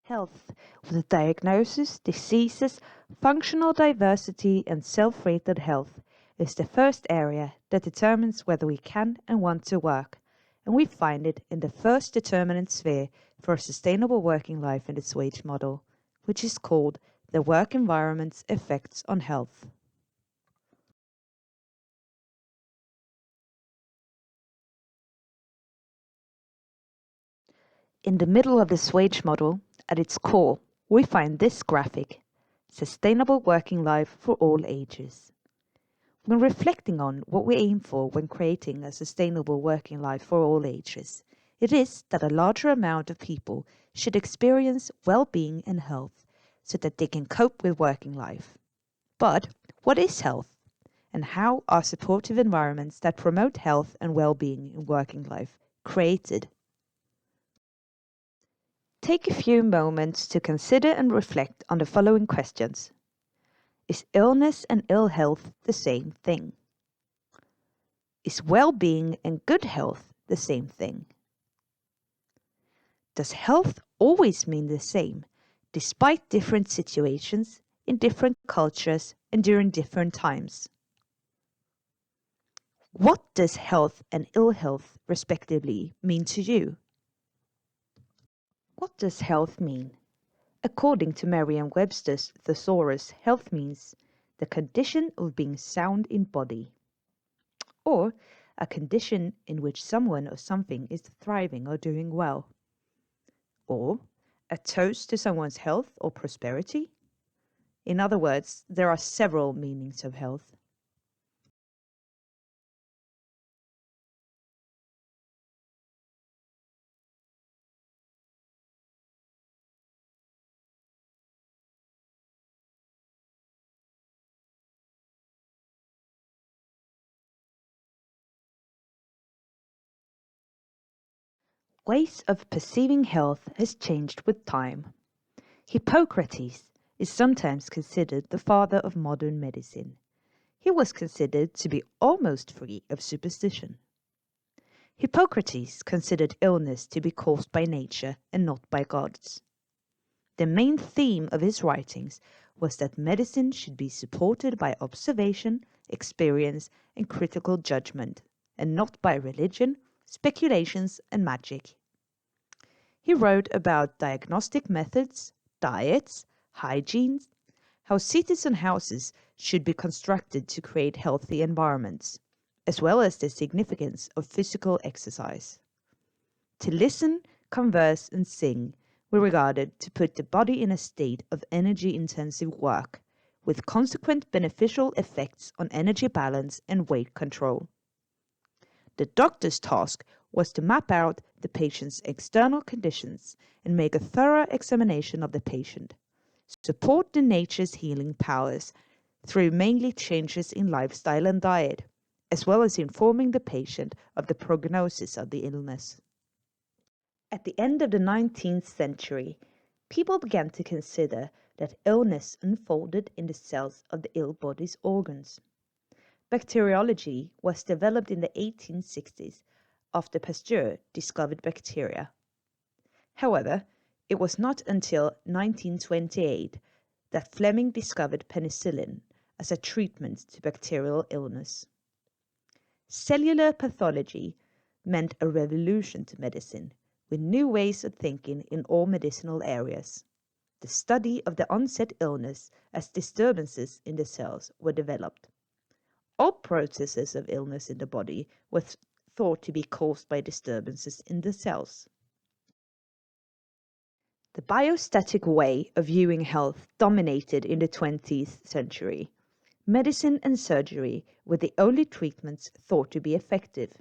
Health, with diagnosis, diseases, functional diversity, and self rated health, is the first area that determines whether we can and want to work, and we find it in the first determinant sphere for a sustainable working life in its wage model, which is called the work environment's effects on health. In the middle of this wage model, at its core, we find this graphic: sustainable working life for all ages. When reflecting on what we aim for when creating a sustainable working life for all ages, it is that a larger amount of people should experience well-being and health so that they can cope with working life. But what is health? And how are supportive environments that promote health and well-being in working life created? Take a few moments to consider and reflect on the following questions. Is illness and ill health the same thing? Is well-being and good health the same thing? Does health always mean the same, despite different situations, in different cultures, and during different times? What does health and ill health, respectively, mean to you? What does health mean? According to Merriam-Webster's thesaurus, health means the condition of being sound in body, or a condition in which someone or something is thriving or doing well, or a toast to someone's health or prosperity. In other words, there are several meanings of health. Ways of perceiving health has changed with time. Hippocrates is sometimes considered the father of modern medicine. He was considered to be almost free of superstition. Hippocrates considered illness to be caused by nature and not by gods. The main theme of his writings was that medicine should be supported by observation, experience, and critical judgment, and not by religion, speculations, and magic. He wrote about diagnostic methods, diets, hygiene, how cities and houses should be constructed to create healthy environments, as well as the significance of physical exercise. To listen, converse, and sing were regarded to put the body in a state of energy-intensive work, with consequent beneficial effects on energy balance and weight control. The doctor's task was to map out the patient's external conditions and make a thorough examination of the patient, support the nature's healing powers through mainly changes in lifestyle and diet, as well as informing the patient of the prognosis of the illness. At the end of the 19th century, people began to consider that illness unfolded in the cells of the ill body's organs. Bacteriology was developed in the 1860s after Pasteur discovered bacteria. However, it was not until 1928 that Fleming discovered penicillin as a treatment to bacterial illness. Cellular pathology meant a revolution to medicine, with new ways of thinking in all medicinal areas. The study of the onset illness as disturbances in the cells were developed. All processes of illness in the body were thought to be caused by disturbances in the cells. The biostatic way of viewing health dominated in the 20th century. Medicine and surgery were the only treatments thought to be effective.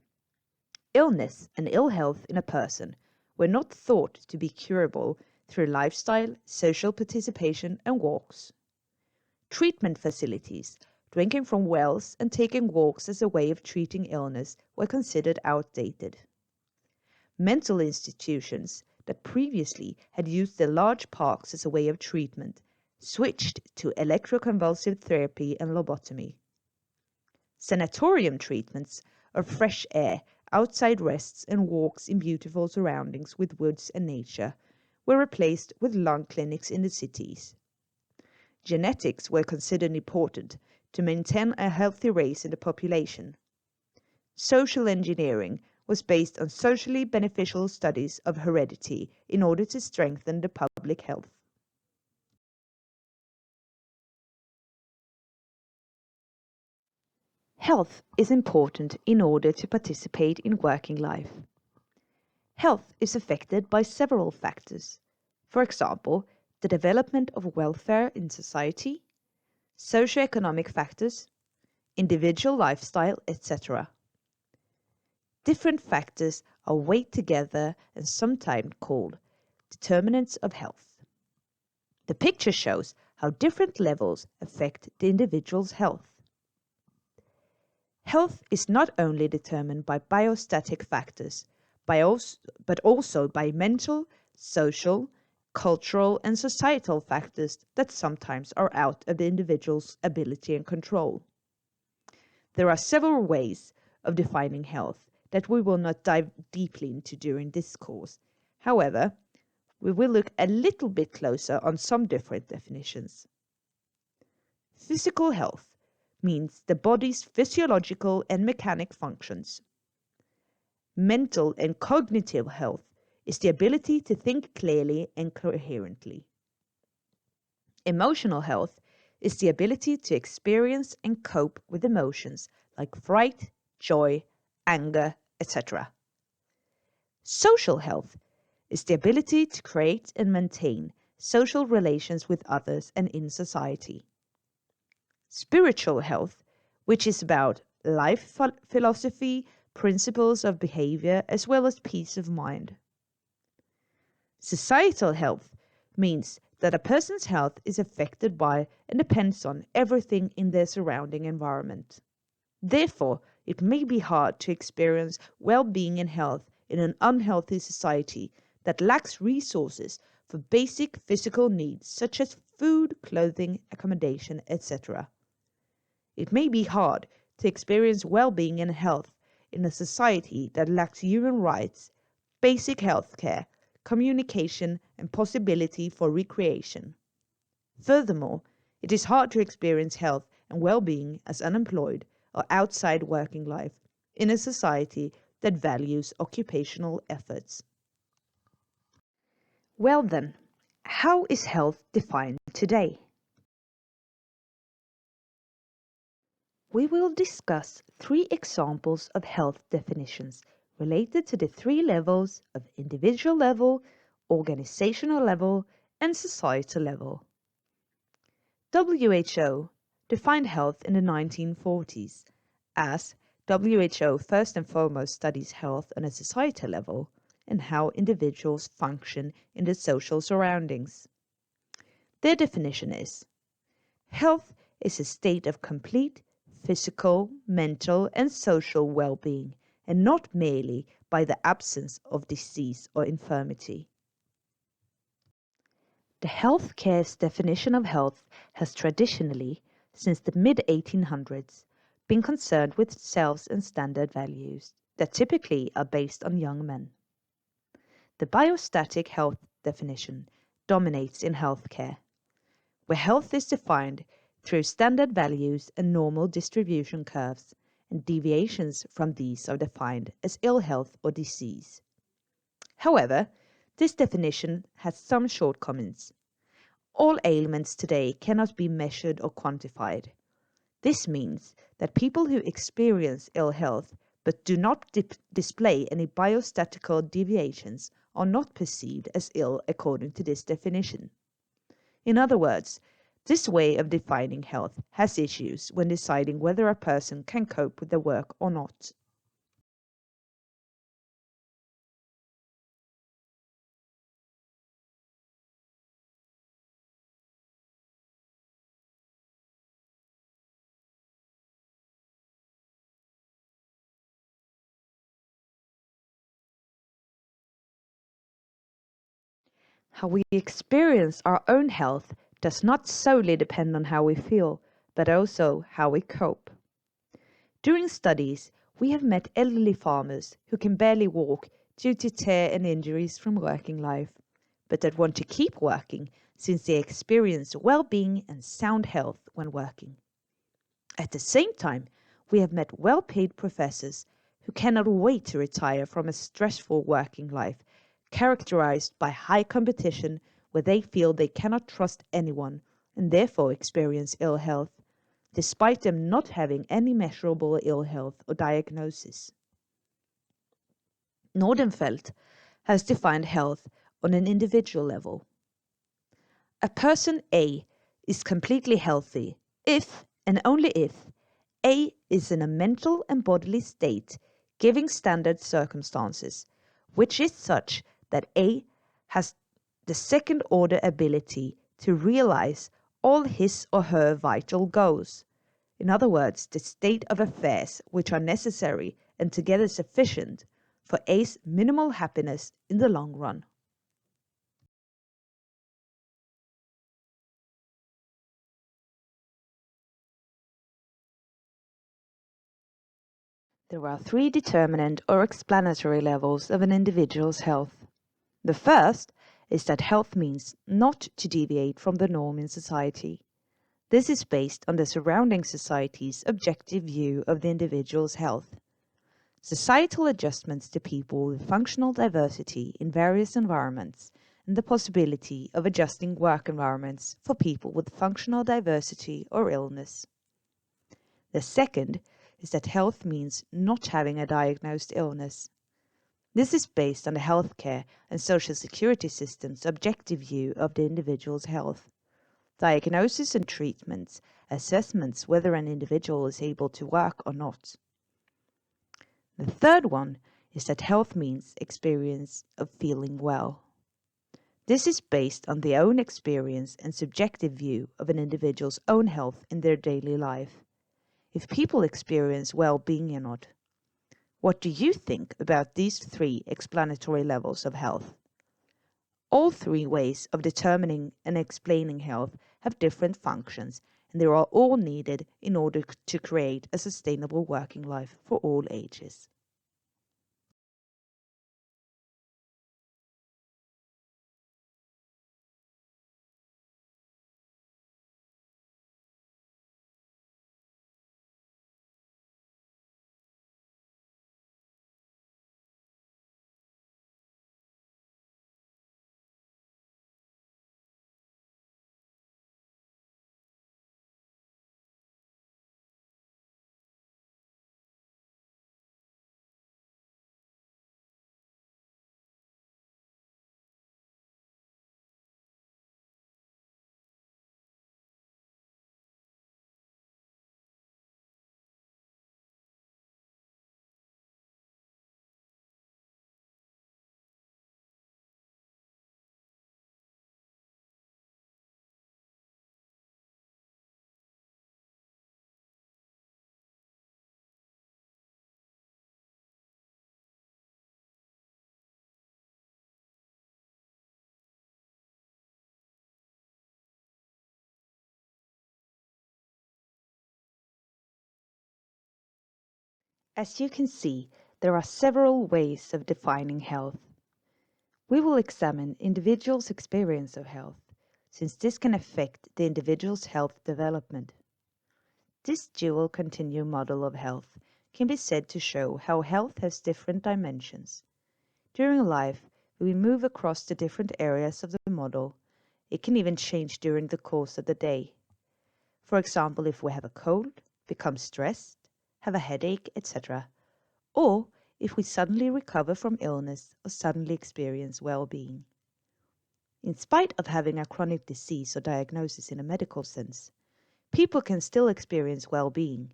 Illness and ill health in a person were not thought to be curable through lifestyle, social participation, and walks. Treatment facilities, drinking from wells and taking walks as a way of treating illness, were considered outdated. Mental institutions that previously had used the large parks as a way of treatment switched to electroconvulsive therapy and lobotomy. Sanatorium treatments of fresh air, outside rests, and walks in beautiful surroundings with woods and nature were replaced with lung clinics in the cities. Genetics were considered important to maintain a healthy race in the population. Social engineering was based on socially beneficial studies of heredity in order to strengthen the public health. Health is important in order to participate in working life. Health is affected by several factors. For example, the development of welfare in society, socioeconomic factors, individual lifestyle, etc. Different factors are weighed together and sometimes called determinants of health. The picture shows how different levels affect the individual's health. Health is not only determined by biostatic factors, but also by mental, social, cultural, and societal factors that sometimes are out of the individual's ability and control. There are several ways of defining health that we will not dive deeply into during this course. However, we will look a little bit closer on some different definitions. Physical health means the body's physiological and mechanic functions. Mental and cognitive health is the ability to think clearly and coherently. Emotional health is the ability to experience and cope with emotions like fright, joy, anger, etc. Social health is the ability to create and maintain social relations with others and in society. Spiritual health, which is about life philosophy, principles of behavior, as well as peace of mind. Societal health means that a person's health is affected by and depends on everything in their surrounding environment. Therefore, it may be hard to experience well-being and health in an unhealthy society that lacks resources for basic physical needs such as food, clothing, accommodation, etc. It may be hard to experience well-being and health in a society that lacks human rights, basic health care, communication, and possibility for recreation. Furthermore, it is hard to experience health and well-being as unemployed or outside working life in a society that values occupational efforts. Well then, how is health defined today? We will discuss 3 examples of health definitions related to the 3 levels of individual level, organizational level, and societal level. WHO defined health in the 1940s as WHO first and foremost studies health on a societal level and how individuals function in their social surroundings. Their definition is: health is a state of complete physical, mental, and social well-being, and not merely by the absence of disease or infirmity. The healthcare's definition of health has traditionally, since the mid-1800s, been concerned with selves and standard values that typically are based on young men. The biostatic health definition dominates in healthcare, where health is defined through standard values and normal distribution curves, and deviations from these are defined as ill health or disease. However, this definition has some shortcomings. All ailments today cannot be measured or quantified. This means that people who experience ill health but do not display any biostatical deviations are not perceived as ill according to this definition. In other words, this way of defining health has issues when deciding whether a person can cope with their work or not. How we experience our own health does not solely depend on how we feel, but also how we cope. During studies, we have met elderly farmers who can barely walk due to tear and injuries from working life. but that want to keep working since they experience well-being and sound health when working. At the same time, we have met well-paid professors who cannot wait to retire from a stressful working life, characterized by high competition where they feel they cannot trust anyone and therefore experience ill health, despite them not having any measurable ill health or diagnosis. Nordenfelt has defined health on an individual level. A person A is completely healthy if and only if A is in a mental and bodily state giving standard circumstances, which is such that A has the second order ability to realize all his or her vital goals. In other words, the state of affairs which are necessary and together sufficient for A's minimal happiness in the long run. There are three determinant or explanatory levels of an individual's health. The first is that health means not to deviate from the norm in society. This is based on the surrounding society's objective view of the individual's health. Societal adjustments to people with functional diversity in various environments and the possibility of adjusting work environments for people with functional diversity or illness. The second is that health means not having a diagnosed illness. This is based on the healthcare and social security system's objective view of the individual's health. Diagnosis and treatments, assessments whether an individual is able to work or not. The third one is that health means experience of feeling well. This is based on the own experience and subjective view of an individual's own health in their daily life. If people experience well-being or not. What do you think about these three explanatory levels of health? All three ways of determining and explaining health have different functions, and they are all needed in order to create a sustainable working life for all ages. As you can see, there are several ways of defining health. We will examine individuals' experience of health, since this can affect the individual's health development. This dual continuum model of health can be said to show how health has different dimensions. During life, we move across the different areas of the model. It can even change during the course of the day. For example, if we have a cold, become stressed, have a headache, etc., or if we suddenly recover from illness or suddenly experience well-being. In spite of having a chronic disease or diagnosis in a medical sense, people can still experience well-being.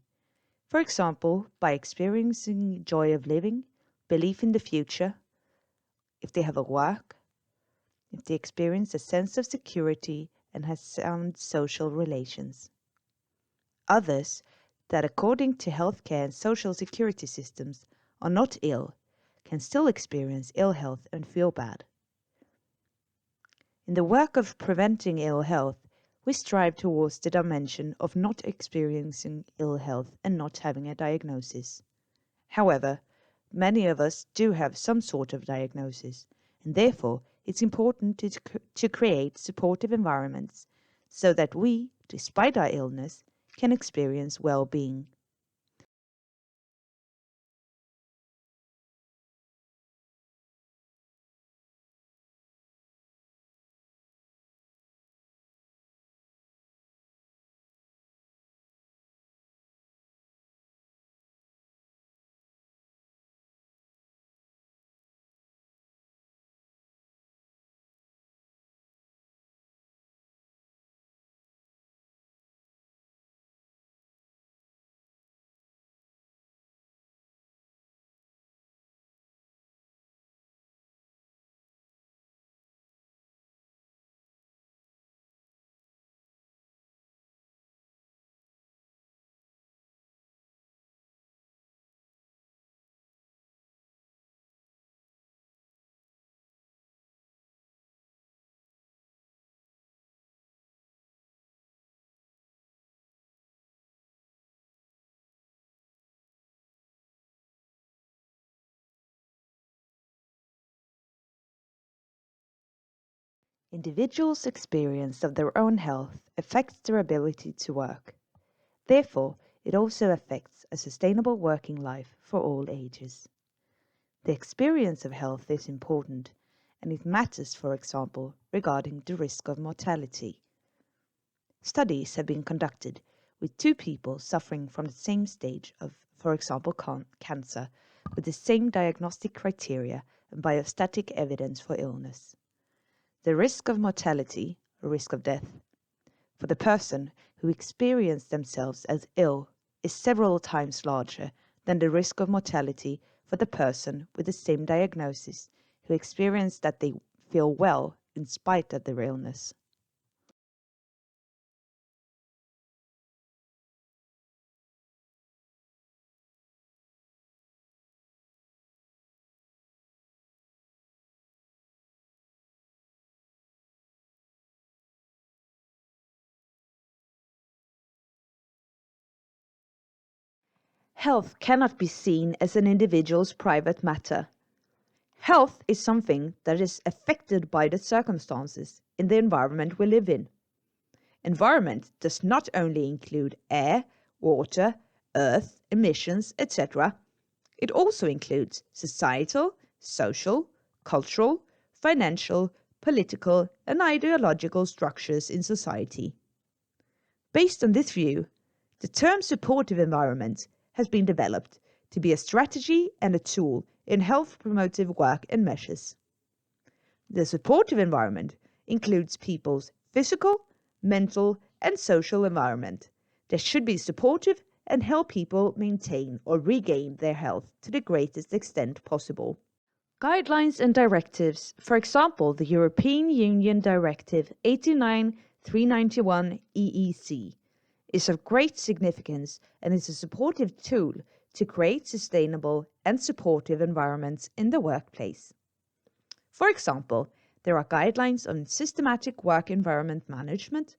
For example, by experiencing joy of living, belief in the future, if they have a work, if they experience a sense of security and have sound social relations. Others, that according to healthcare and social security systems are not ill, can still experience ill health and feel bad. In the work of preventing ill health, we strive towards the dimension of not experiencing ill health and not having a diagnosis. However, many of us do have some sort of diagnosis, and therefore it's important to create supportive environments so that we, despite our illness, can experience well-being. Individuals' experience of their own health affects their ability to work. Therefore, it also affects a sustainable working life for all ages. The experience of health is important, and it matters, for example, regarding the risk of mortality. Studies have been conducted with two people suffering from the same stage of, for example, cancer, with the same diagnostic criteria and biostatic evidence for illness. The risk of mortality, or risk of death, for the person who experienced themselves as ill is several times larger than the risk of mortality for the person with the same diagnosis who experienced that they feel well in spite of their illness. Health cannot be seen as an individual's private matter. Health is something that is affected by the circumstances in the environment we live in. Environment does not only include air, water, earth, emissions, etc. It also includes societal, social, cultural, financial, political, and ideological structures in society. Based on this view, the term supportive environment has been developed to be a strategy and a tool in health promotive work and measures. The supportive environment includes people's physical, mental, and social environment that should be supportive and help people maintain or regain their health to the greatest extent possible. Guidelines and directives, for example, the European Union Directive 89/391 EEC, is of great significance and is a supportive tool to create sustainable and supportive environments in the workplace. For example, there are guidelines on systematic work environment management,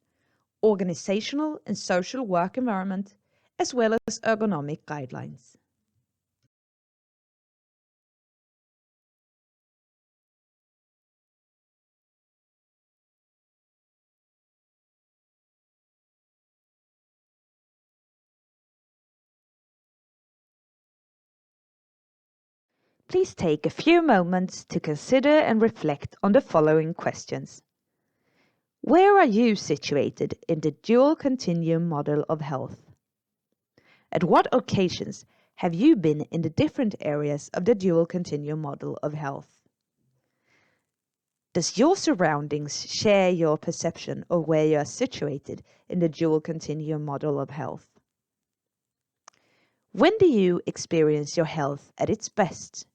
organizational and social work environment, as well as ergonomic guidelines. Please take a few moments to consider and reflect on the following questions. Where are you situated in the dual continuum model of health? At what occasions have you been in the different areas of the dual continuum model of health? Does your surroundings share your perception of where you are situated in the dual continuum model of health? When do you experience your health at its best?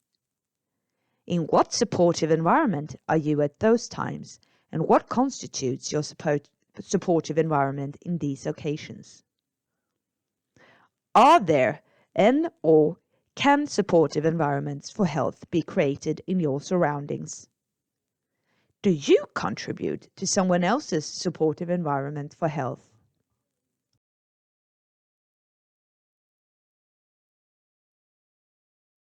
In what supportive environment are you at those times, and what constitutes your supportive environment in these occasions? Are there or can supportive environments for health be created in your surroundings? Do you contribute to someone else's supportive environment for health?